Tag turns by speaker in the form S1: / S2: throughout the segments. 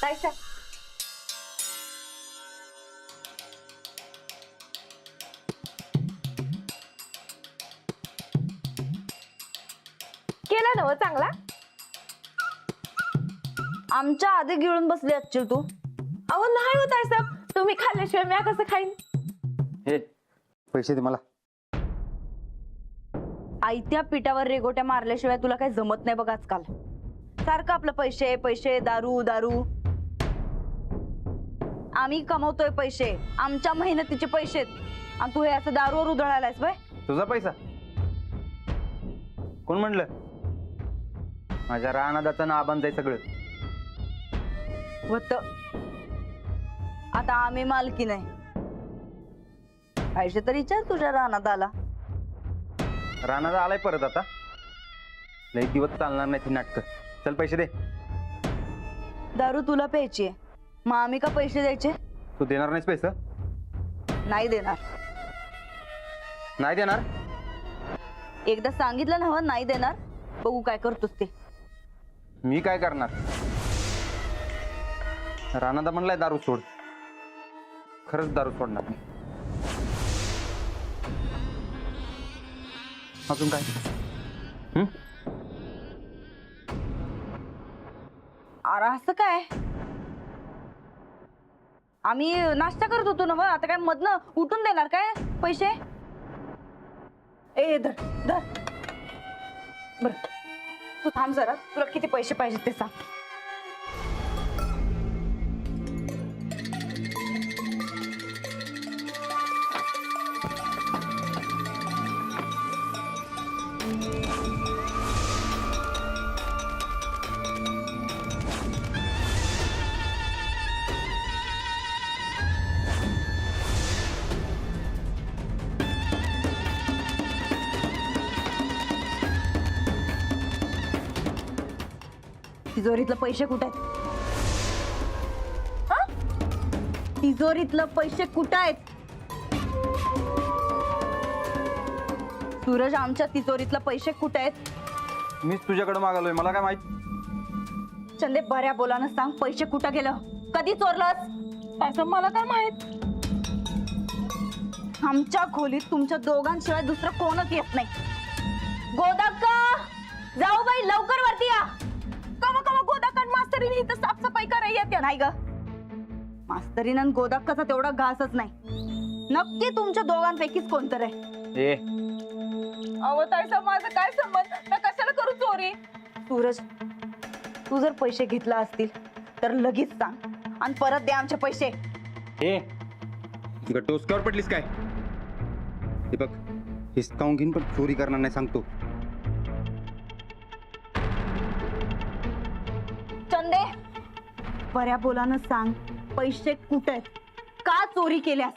S1: ताईसा केला ना हो चांगला.
S2: आमच्या आधी गिळून बसली असशील तू.
S1: अहो नाही हो ताईसाहेब, तुम्ही खाल्ल्याशिवाय मी कसं खाईन.
S3: हे पैसे दे मला.
S2: आयत्या पिठावर रेगोट्या मारल्याशिवाय तुला काही जमत नाही बघ आजकाल. सारखं आपलं पैसे पैसे, दारू दारू. आम्ही कमवतोय पैसे, आमच्या मेहनतीचे पैसे आणि तू हे असं दारूवर उधळायलायस बाय.
S3: तुझा पैसा कोण म्हणलं? माझ्या रानादाचं ना आबांचं आहे सगळं.
S2: होत आता आम्ही मालकी नाही. पैसे तर विचार तुझ्या रानात आला.
S3: रानादा आलाय परत आता. लई दिवस चालणार नाही ती नाटकं. चल पैसे दे.
S2: दारू तुला प्यायची आहे, मग आम्ही का पैसे द्यायचे?
S3: तू देणार नाहीस पैसे?
S2: नाही देणार.
S3: नाही देणार.
S2: एकदा सांगितलं ना, नाही देणार. बघू काय करतोस ते.
S3: मी काय करणार? रानादा म्हणलाय दारू सोड. खरंच दारू सोडणार नाही. अजून काय?
S2: अरे असं काय? आम्ही नाश्ता करत होतो ना, आता काय मधनं उठून देणार काय पैसे? ए धर धर. बर तू थांब जरा, तुला किती पैसे पाहिजे ते सांग. तिजोरीतलं पैसे कुठे आहेत? तिजोरीतलं पैसे कुठे आहेत? सूरज, आमच्या तिजोरीतलं पैसे कुठे आहेत?
S3: मीच तुझ्याकडे मागालोय, मला काय माहित?
S2: चंदे बऱ्या बोलानं सांग, पैसे कुठं गेलं? कधी चोरलंस?
S1: ताईसाहेब मला काय माहित.
S2: आमच्या खोलीत तुमच्या दोघांशिवाय दुसरं कोणच येत नाही. गोदाक्का, जाऊ बाई लवकर वरती या.
S1: कवा कवा गोदाकांड मास्तरीने इथं साफसफाई करायला येते.
S2: नाही ग, मास्तरीन आणि गोदाक्काचा तेवढा घासच नाही. नक्की तुमच्या दोघांपैकीच कोणतर आहे.
S3: ए
S1: अहो ताईसाहेब माझं काय संबंध? मी कशाला करू चोरी?
S2: सूरज, तू जर पैसे घेतला असतील तर लगेच सांग आणि परत दे आमचे पैसे.
S3: ए डोसक्यावर पडलीस काय? हे बघ, हिसकावून घेईन पण चोरी करणार नाही सांगतो.
S2: चंदे बऱ्या बोलानं सांग, पैसे कुठे आहेत? का चोरी केल्यास?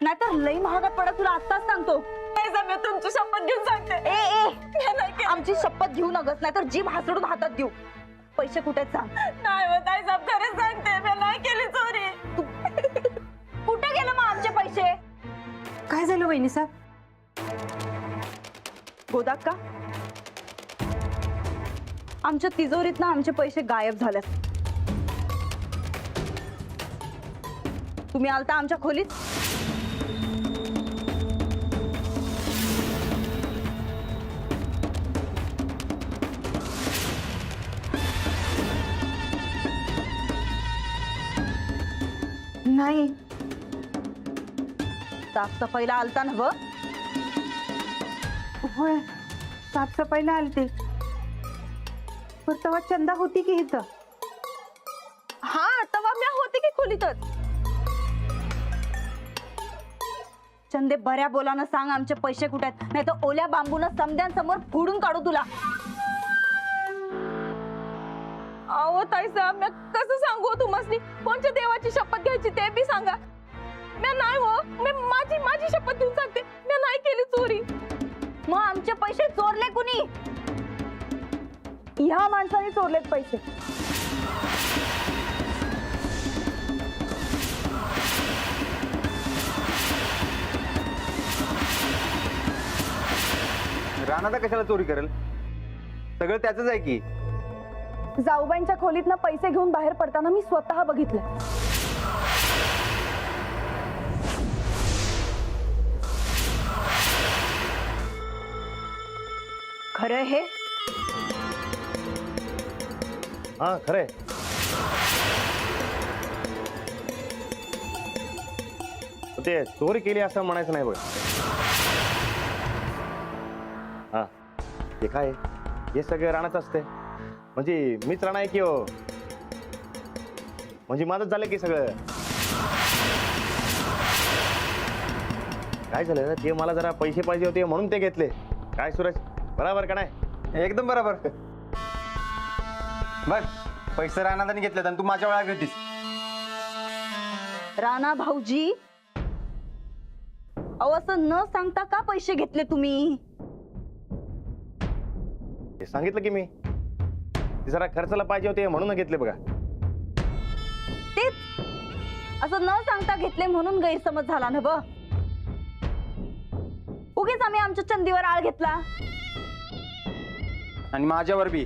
S2: नाहीतर लई महागात पडा, तुला आत्ताच सांगतो.
S1: ताईसाहेब मी तुमची शपथ घेऊन सांगते.
S2: ए ए
S1: मी नाही केलं.
S2: आमची शपथ घेऊ नगस, नाहीतर जीभ हासडून हातात देऊ. पैसे कुठे आहेत सांग.
S1: नाही हो ताईसाहेब, खरंच सांगते मी नाही केली चोरी.
S2: कुठे गेले मग आमचे पैसे?
S1: काय झालं वहिनी साहेब?
S2: गोदाक्का, आमच्या तिजोरीतनं आमचे पैसे गायब झालेत. तुम्ही आलता आमच्या खोलीत?
S1: नाही.
S2: साफसफाईला आलता ना ग?
S1: होय, साफसफाईला आलते. पण तेव्हा चंदा होती की इथं? हा, तेव्हा मी होते की खोलीतच.
S2: चंदे बऱ्या बोलानं सांग, आमचे पैसे कुठे आहेत? नाही तर ओल्या बांबून समद्यांसमोर फोडून काढू तुला.
S1: अहो ताईसाहेब मी कसं सांगू तुम्हाला? कोणत्या देवाची शपथ घ्यायची ते बी सांगा. मी नाही हो, मी माझी शपथ घेऊन सांगते, मी नाही केली चोरी.
S2: मग आमचे पैसे चोरले कुणी?
S1: ह्या माणसाने चोरलेत पैसे.
S3: रानादा कशाला चोरी करेल? सगळं त्याचंच आहे की.
S2: जाऊबाईंच्या खोलीतनं पैसे घेऊन बाहेर पडताना मी स्वतः बघितलं. खरं हे?
S4: हा खरंय. ते चोरी केली असं म्हणायचं नाही बघ. हा ते काय हे सगळे रानात असते म्हणजे मीच राणा आहे की हो. म्हणजे माझंच झालं की सगळं. काय झालं ना ते मला जरा पैसे पाहिजे होते म्हणून ते घेतले. काय सूरज बरोबर का नाही?
S3: एकदम बरोबर. बघ पैसे रानादानी घेतलेत आणि तू माझ्या वेळा घेतीस.
S2: राणा भाऊजी, अहो असं न सांगता का पैसे घेतले तुम्ही?
S4: ते सांगितलं की मी ते जरा खर्चाला पाहिजे होते म्हणून घेतले बघा.
S2: तेच असं न सांगता घेतले म्हणून गैरसमज झाला ना ब. उगीच आम्ही आमच्या चंदीवर आळ घेतला.
S3: आणि माझ्यावर बी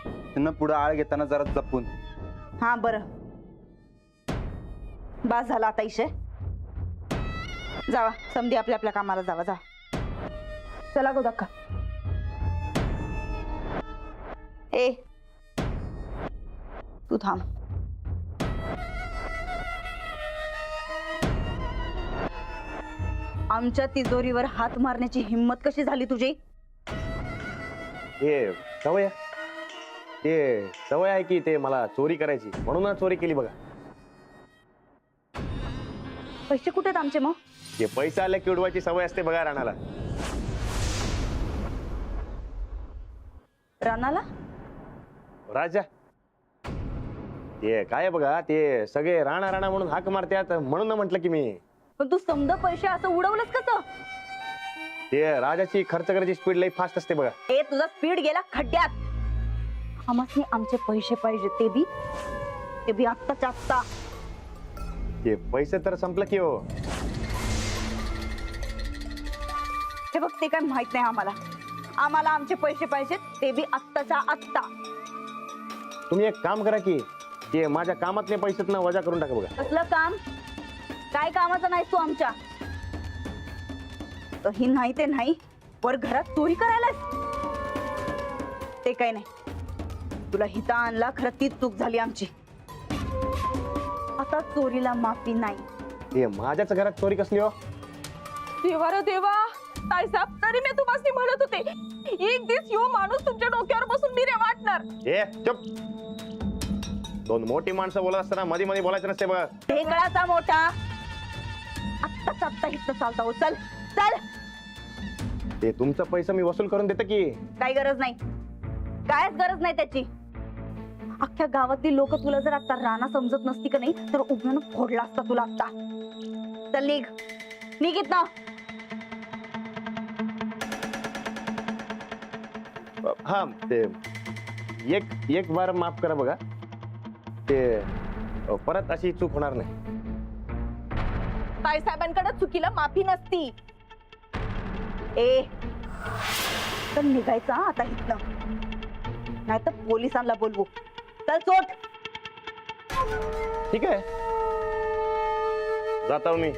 S3: त्यांना पुढे आळ घेताना जरा जपून.
S2: हा बरं, बास झाला आता इशे. जावा समधी आपल्या आपल्या कामाला जावा. जा चला गोदक्का. ए तू थांब. आमच्या तिजोरीवर हात मारण्याची हिम्मत कशी झाली तुझी?
S4: हे सवय ते सवय आहे की ते मला चोरी करायची म्हणून चोरी केली बघा.
S2: पैसे कुठे आहेत आमचे मग?
S4: ते पैसे आले की उडवायची सवय असते बघा राणाला.
S2: राणाला?
S4: राजा ते काय बघा ते सगळे राणा राणा म्हणून हाक मारतात म्हणून म्हटलं की मी.
S2: पण तू समजा पैसे असं उडवलंस कसं?
S4: ते राजाची खर्च करायची स्पीड लई फास्ट असते बघा.
S2: ए तुझा स्पीड गेला खड्ड्यात. आम्हाला आमचे पैसे पाहिजे, ते बी आत्ताच्या आत्ता.
S4: ते पैसे तर संपलं की हो.
S2: हे बघ ते काय माहित नाही आम्हाला. आम्हाला आमचे पैसे पाहिजेत, ते बी आत्ताच्या आत्ता.
S4: तुम्ही एक काम करा की ते माझ्या कामातले पैसेत ना वजा करून टाका बघा.
S2: कसलं काम? काय कामाचं नाही तू आमच्या? ही नाही ते नाही, वर घरात चोरी करायलास. ते काही नाही, तुला हिता आणला खरं तीच चूक झाली आमची. आता चोरीला माफी नाही.
S4: ते माझ्याच घरात चोरी कसली हो?
S1: देवा रे देवा, ताईसाहेब तरी मी तुम्हाला म्हणत होते एक दिवस यो माणूस तुमच्या डोक्यावर बसून मी रे वाटणार.
S4: ए चुप. दोन मोठी माणसं बोलत असताना मध्ये मध्ये बोलायचं नसते बघा.
S2: ढेकळाचा मोठा. आत्ताच आत्ता इथं चालता हो. चल चल.
S4: ते तुमचं पैसे मी वसूल करून देतो की.
S2: काही गरज नाही, कायच गरज नाही त्याची. अख्ख्या गावातली लोक तुला जर आता राणा समजत नसती का नाही तर उभ्यानं फोडला असता तुला आता. चल निघ, निघ इथनं.
S4: हा ते एक बार माफ करा बघा. ते परत अशी चूक होणार नाही.
S1: ताईसाहेबांकडे चुकीला माफी नसती.
S2: ए चल निघायचं हा आता इथनं, नाही तर पोलिसांना बोलवू. चल सोड.
S4: ठीक आहे जाता मी.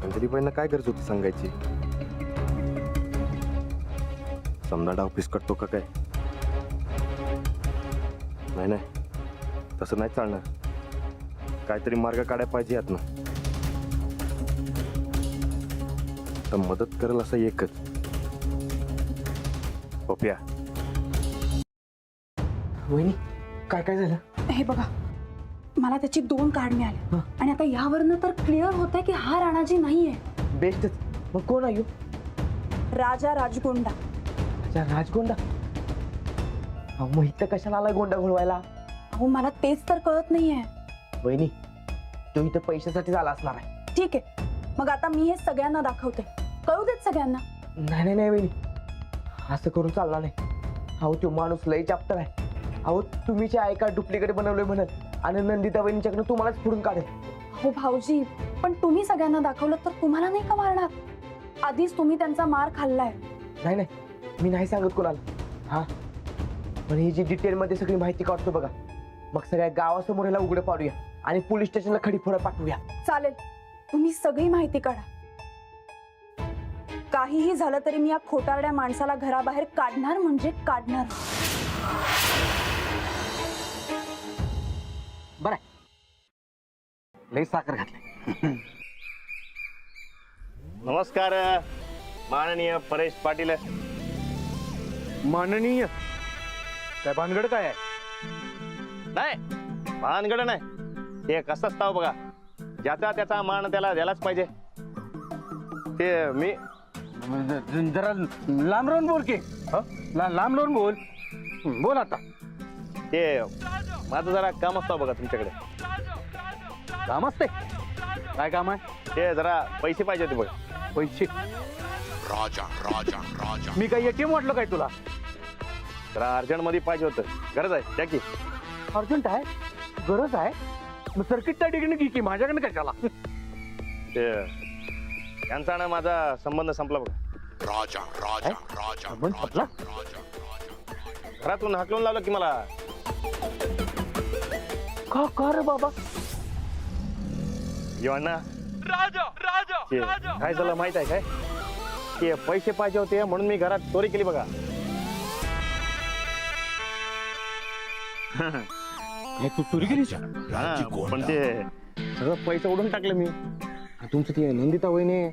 S4: अंजलीबाईंना काय गरज होती सांगायची? समजा डाव पिसकटतो का काय? नाही नाही तसं नाही चालणार. काहीतरी मार्ग काढायला पाहिजे यातनं. तर मदत करेल असं एकच, पप्या.
S5: वहिनी काय काय झालं?
S6: हे बघा, मला त्याची 2 कार्ड मिळाले आणि आता यावरनं तर क्लिअर होत आहे की हा राणाजी नाहीये.
S5: बेस्टच. मग कोण आहे ह्यो?
S6: राजा राजगोंडा.
S5: अच्छा राजगोंडा. अहो, मग इथं कशाला आलाय गोंडा घोळवायला?
S6: अहो मला तेच तर कळत नाहीये.
S5: वहिनी तो इथं पैशासाठी झाला असणार आहे.
S6: ठीक आहे, मग आता मी हे सगळ्यांना दाखवते. कळू देत सगळ्यांना.
S5: नाही नाही नाही वहिनी, असं करून चालणार नाही. अहो तो माणूस लय चाप्टर आहे. अहो तुम्हीच्या ऐका डुप्लिकेट बनवलंय म्हणत आणि नंदिता वहिनीच्याकडनं तुम्हालाच फोडून काढेल.
S6: हो भाऊजी, पण तुम्ही सगळ्यांना दाखवलं तर तुम्हाला नाही का मारणार? आधीच तुम्ही त्यांचा मार खाल्लाय.
S5: नाही नाही, मी नाही सांगत कोणाला. हा, पण ही जी डिटेल मध्ये सगळी माहिती काढतो बघा, मग सगळ्या गावासमोर ह्याला उघडं पाडूया आणि पोलीस स्टेशनला खडी फोडा पाठवूया.
S6: चालेल, तुम्ही सगळी माहिती काढा. काहीही झालं तरी मी या खोटारड्या माणसाला घराबाहेर काढणार म्हणजे काढणार.
S5: बरं, लई साखर घातली.
S4: नमस्कार माननीय परेश पाटील.
S5: माननीय काय भानगड काय आहे?
S4: नाही भानगड नाही, ते कसं असतं बघा, ज्याचा त्याचा मान त्याला द्यायलाच पाहिजे. ते मी
S5: जरा लांब राहून बोल की. लांब राहून बोल. बोल आता.
S4: ते माझं जरा काम असतं बघा तुमच्याकडे.
S5: काम असते? काय काम आहे?
S4: ते जरा पैसे पाहिजे होते बघा.
S5: पैसे? मी काय एटीएम वाटलं काय तुला?
S4: जरा अर्जंट मध्ये पाहिजे होतं, गरज आहे त्या की.
S5: अर्जंट आहे? गरज आहे? मग सर्किटच्या ठिकाणी घे की, माझ्याकडे कशाला?
S4: ते यांचा ना माझा संबंध संपला बघा.
S5: संबंध संपला?
S4: घरातून हाकलून लावलं की मला.
S5: का रे बाबा?
S4: योना काय झालं माहित आहे काय? ते पैसे पाहिजे होते म्हणून मी घरात चोरी केली बघा.
S5: तू चोरी केली?
S4: हा, पण ते सगळं पैसे उडून टाकले मी.
S5: तुमचं ते नंदिता वहिनी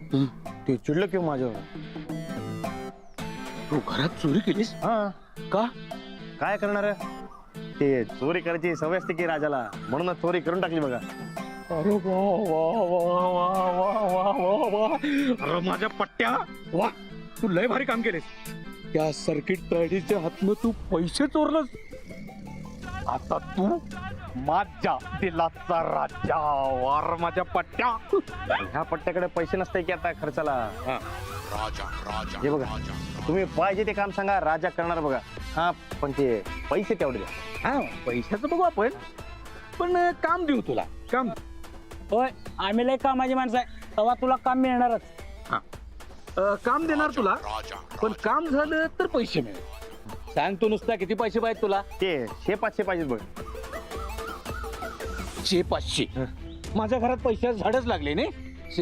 S4: ते चिडलं किंवा माझ्यावर.
S5: तू घरात चोरी केलीस?
S4: हा,
S5: का?
S4: काय करणार? ते चोरी करायची सवय असते की राजाला, म्हणूनच चोरी करून टाकली बघा.
S5: अरे वा वा वा वा वा वा वा वा. अरे माझ्या पट्ट्या, वा, तू लय भारी काम केलेस. त्या सर्किट तळडीच्या हातनं तू पैसे चोरलंस. आता तू माझ्या दिलाचा राजा. वार माझ्या पट्ट्या.
S4: ह्या पट्ट्याकडे पैसे नसते की आता खर्चाला. हे बघा, तुम्ही पाहिजे ते काम सांगा, राजा करणार बघा. हा, पण ते पैसे तेवढे द्या.
S5: हा, पैशाचं बघू आपण, पण काम देऊ तुला. काम?
S7: होय, आम्ही लय कामाची माणसं आहे, तेव्हा तुला काम मिळणारच.
S5: काम देणार तुला, पण काम झालं तर पैसे मिळेल. सांगतो नुसता किती पैसे पाहिजे तुला?
S4: ते 600-500 पाहिजेत बघा.
S5: 500? माझ्या घरात पैशाचं झाडच लागले नाही.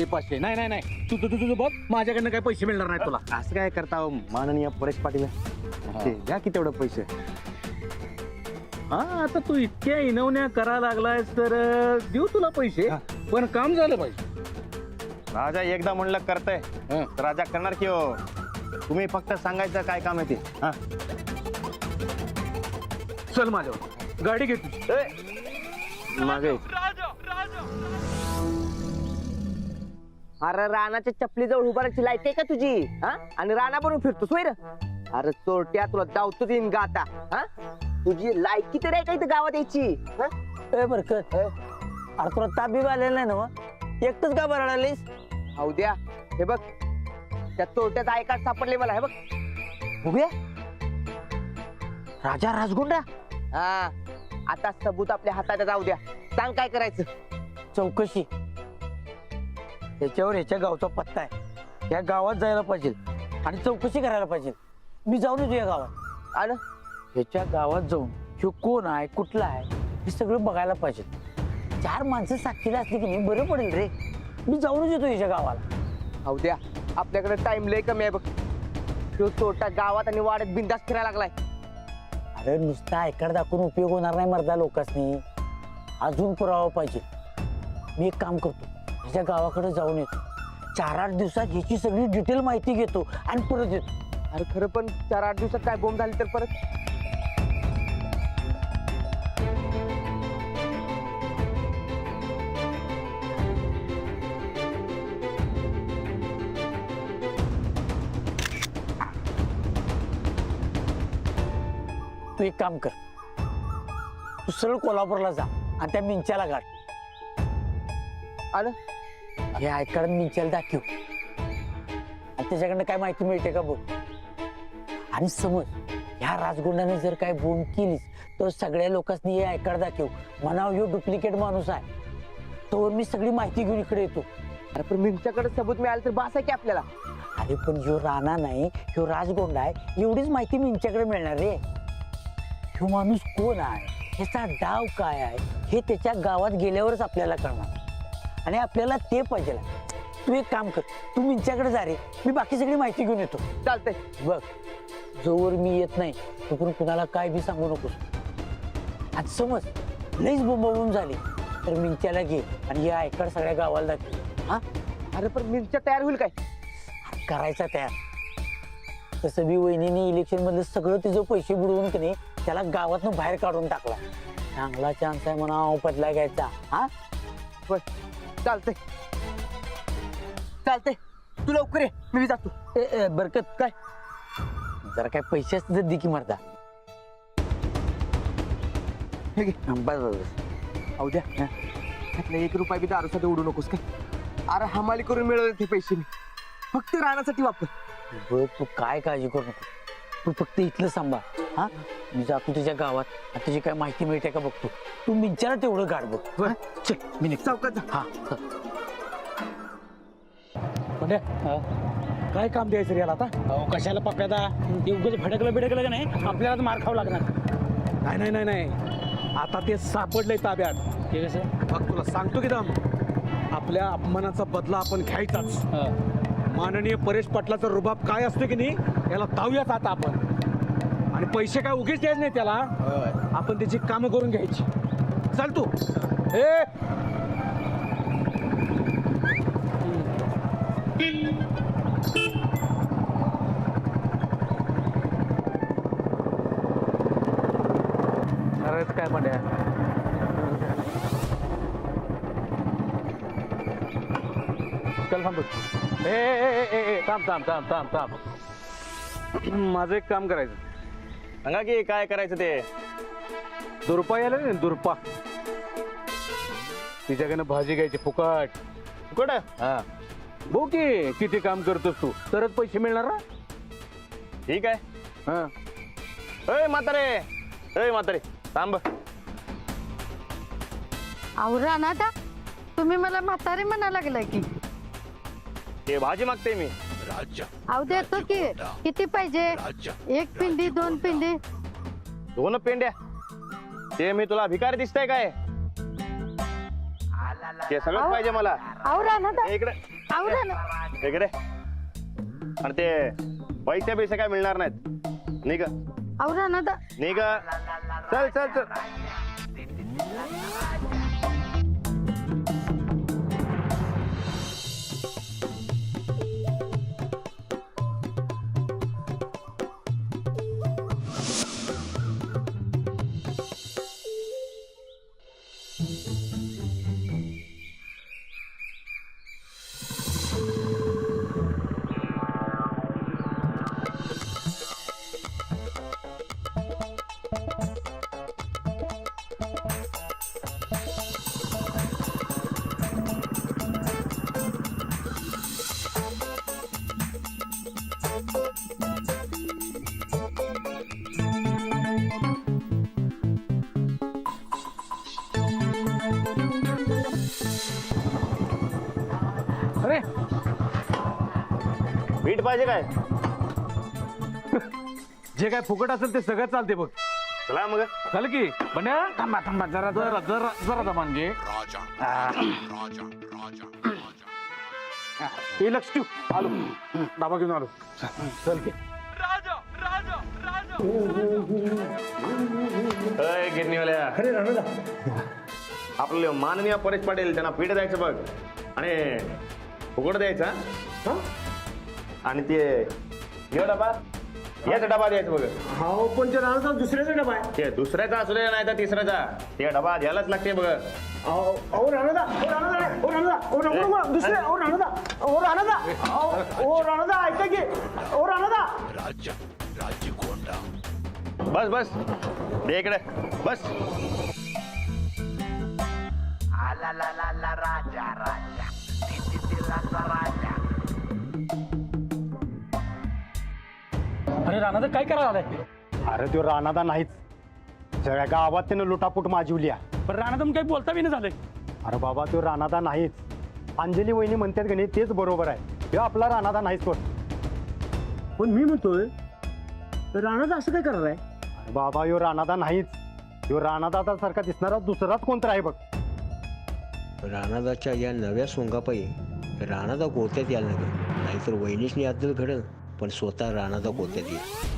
S5: 500? नाही नाही नाही, तू तुझं बघ, माझ्याकडनं काही पैसे मिळणार नाही तुला.
S4: असं काय करता हो, माननीय परेश पाटील? ते द्या की तेवढं पैसे.
S5: हा, आता तू इतक्या इनवण्या करा लागलायस तर देऊ तुला पैसे, पण काम झालं पाहिजे.
S4: राजा एकदा म्हणलं करताय तर राजा करणार की हो. तुम्ही फक्त सांगायचं काय काम आहे ते. हा,
S5: चल माझ्यावर, गाडी घे तुझी.
S4: मागे
S8: अरे रानाच्या चपली जवळ उभारायची लायक का तुझी? हा, आणि राणा बनून फिरतोस वैर? अरे चोरट्या, तुला दावतोच येईन का आता? हा, तुझी लायकी तरी आहे का इथं गावात यायची?
S7: ए बरकत, अरे तुला ताप बी आलेला नाही ना मग? एकटंच का बरं आलीस?
S8: हाऊ द्या, हे बघ, त्या चोरट्याचा आय कार्ड सापडले मला. हे बघ,
S7: बघूया. राजा राजगुंडा?
S8: हा, आता सबूत आपल्या हातात जाऊ द्या. सांग काय करायचं?
S7: चौकशी. याच्यावर ह्याच्या गावचा पत्ता आहे, या गावात जायला पाहिजे आणि चौकशी करायला पाहिजे. मी जाऊन येतो या गावात.
S8: आलं?
S7: ह्याच्या गावात जाऊन ह्यो कोण आहे, कुठला आहे, हे सगळं बघायला पाहिजे. 4 माणसं साक्षीला असली की नाही बरं पडेल रे. मी जाऊनच येतो ह्याच्या गावाला.
S8: हाऊ द्या, आपल्याकडे टाइम लय कमी आहे बघ. तो चोरटा गावात आणि वाड्यात बिंदास फिरायला लागलाय.
S7: अरे नुसता आयकर दाखवून उपयोग होणार नाही मर्दा लोकांनी, अजून पुरावा पाहिजे. मी एक काम करतो, ह्याच्या गावाकडे जाऊन येतो. 4-8 दिवसात ह्याची सगळी डिटेल माहिती घेतो आणि परत येतो.
S8: अरे खरं पण 4-8 दिवसात काय बोंब झाली तर परत?
S7: तू एक काम कर, तू सरळ कोल्हापूरला जा आणि त्या मिंच्याला गाठ.
S8: आलं?
S7: हे आयकर मिंच्याला दाखव आणि त्याच्याकडनं काय माहिती मिळते का बघ. आणि समज ह्या राजगुंडाने जर काय बोंब केलीस तो सगळ्या लोकांनी हे ऐकार दाखव म्हणाव ह्यो डुप्लिकेट माणूस आहे. तोवर मी सगळी माहिती घेऊन इकडे येतो.
S8: अरे पण मिरच्याकडे सबूत मिळालं तर बास आहे की आपल्याला.
S7: अरे पण ह्यो राणा नाही, ह्यो राजगोंडा आहे, एवढीच माहिती मिंच्याकडे मिळणार रे. ह्यो माणूस कोण आहे, ह्याचा डाव काय आहे, हे त्याच्या गावात गेल्यावरच आपल्याला कळणार. आणि आपल्याला ते पाहिजे. तू एक काम कर, तू मिंच्याकडे जा रे, मी बाकी सगळी माहिती घेऊन येतो.
S8: चालतंय.
S7: बघ, जोवर मी येत नाही तोपर्यंत कुणाला काय बी सांगू नकोस. आज समज लईच बोंबाबोंब झाली तर मिंच्याला घे आणि हे ऐकार सगळ्या गावाला दाखव. हा,
S8: अरे पण मिरच्या तयार होईल काय?
S7: करायचा तयार. तसं बी वहिनीने इलेक्शन मधलं सगळं तिचं पैसे बुडवून की नाही त्याला गावातनं बाहेर काढून टाकला. चांगला चान्स आहे म्हणा बदला घ्यायचा. हा,
S8: होय चालतंय चालतंय. तू लवकर ये, मी जातो.
S7: बरकत काय जरा काय पैसे असते दे की मरता.
S8: हे घे.
S7: बस बस बस.
S8: अहो द्या. त्यातला 1 रुपया बी दारूसाठी उडू नकोस काय. अरे हमाली करून मिळवले ते पैसे मी फक्त राहण्यासाठी वापर.
S7: बघ, तू काय काळजी करू नको. तू फक्त इथलं सांभाळ. हा, मी जातो तुझ्या गावात आणि तुझी काय माहिती मिळते का बघतो. तू मिंच्याला तेवढं गाड बघ. हा? चल मी निघतो.
S8: चौकात जा.
S7: हा चल.
S5: काय काम द्यायचं रे याला आता?
S9: अहो कशाला पकायता ते उगाच भडकलं बिडकलं का नाही आपल्याला मार खावं लागणार.
S5: नाही नाही नाही नाही, आता ते सापडलंय ताब्यात.
S9: ते कसं
S5: बघ तुला सांगतो की दम, आपल्या अपमानाचा बदला आपण घ्यायचाच. माननीय परेश पाटलाचा रुबाब काय असतो की नाही याला धावूयाच आता आपण. आणि पैसे काय उगीच द्यायचे नाही त्याला, आपण त्याची कामं करून घ्यायची. चल तू. ए
S9: करायचं काय म्हणते.
S5: चल थांब. ए ए ए ए थांब थांब थांब थांब थांब. माझं एक काम करायचं.
S4: सांगा की काय करायचं ते.
S5: दुर्पा यायला ना, दुर्पा. तिच्याकडनं भाजी घ्यायची फुकट.
S4: कुठं?
S5: हा, बघ की किती काम करतोस तू, तरच पैसे मिळणार ना.
S4: ठीक आहे.
S5: हा,
S4: अय म्हातारे थांब.
S10: आवरा ना दा तुम्ही मला म्हातारे म्हणा लागलाय की.
S4: ते भाजी मागते मी.
S10: अहो देतो की. किती पाहिजे? 1 पिंडी 2 पिंडी?
S4: 2 पेंड्या. ते मी तुला भिकारी दिसतंय काय? ते सगळं पाहिजे मला.
S10: आवरा ना दा.
S4: इकडे
S10: आवरा ना.
S4: इकडे. आणि ते पैसे काय मिळणार नाहीत. निघ
S10: आवरा ना दा.
S4: निघ. चल चल चल.
S5: अरे
S4: मीठ पाहिजे काय?
S5: जे काय फुकट असेल ते सगळं चालते बघ.
S4: चला मग.
S5: झालं की बन्या. थांबा थांबा जरा जरा जरा जरा दमान घे. हे लक्ष ठेव. आलो, डाबा घेऊन आलो. चल की.
S4: अय गिरणीवाल्या. आपलं माननीय परेश पाटील त्यांना पीठ द्यायचं बघ आणि फुकट द्यायचा. आणि ते हे डबा, याचा डबा द्यायचा बघ.
S9: हो पण ते राहणार दुसऱ्याचा डबा आहे.
S4: ते दुसऱ्याचा असू दे नाही तर तिसऱ्याचा, ते डबा द्यायलाच लागते बघ.
S9: अहो राणा दुसरे. राणा ऐका की. राणा
S4: बस बस दे इकडे बस.
S9: अरे राणा काय करायला आलाय?
S5: अरे तो राणादा नाहीच,
S4: सगळ्या गावात त्यानं लुटापूट माजवली आहे.
S9: पण राणादम काही बोलता बी नाही झालंय.
S4: अरे बाबा तो राणादा नाहीच. अंजली वहिनी म्हणतात की नाही तेच बरोबर आहे. हे आपला राणादा नाहीच तो.
S7: पण मी म्हणतोय राणादा असं काय करणार आहे?
S4: अरे बाबा यो राणादा नाहीच. यो राणादा सारखा दिसणारा दुसराच कोणता आहे बघ.
S11: राणादाच्या या नव्या सोंगापायी राणादा गोत्यात यायला नका, नाहीतर वहिनीशनी अद्दल घडल पण स्वतः राणादा गोत्यात येईल.